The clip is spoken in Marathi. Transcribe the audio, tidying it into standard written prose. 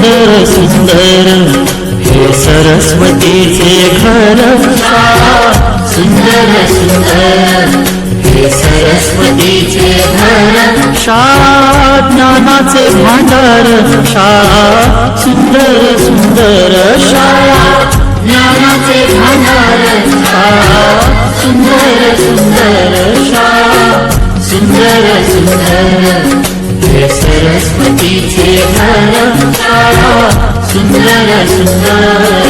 सुंदर सुंदर हे सरस्वतीचे घर शाळा सुंदर सुंदर हे सरस्वतीचे घर शाळा ज्ञानाचे भांडार शाळा सुंदर सुंदर शाळा ज्ञानाचे भांडार शाळा सुंदर सुंदर शाळा सुंदर सुंदर हे सरस्वतीचे घर शाळा सुंदर सुंदर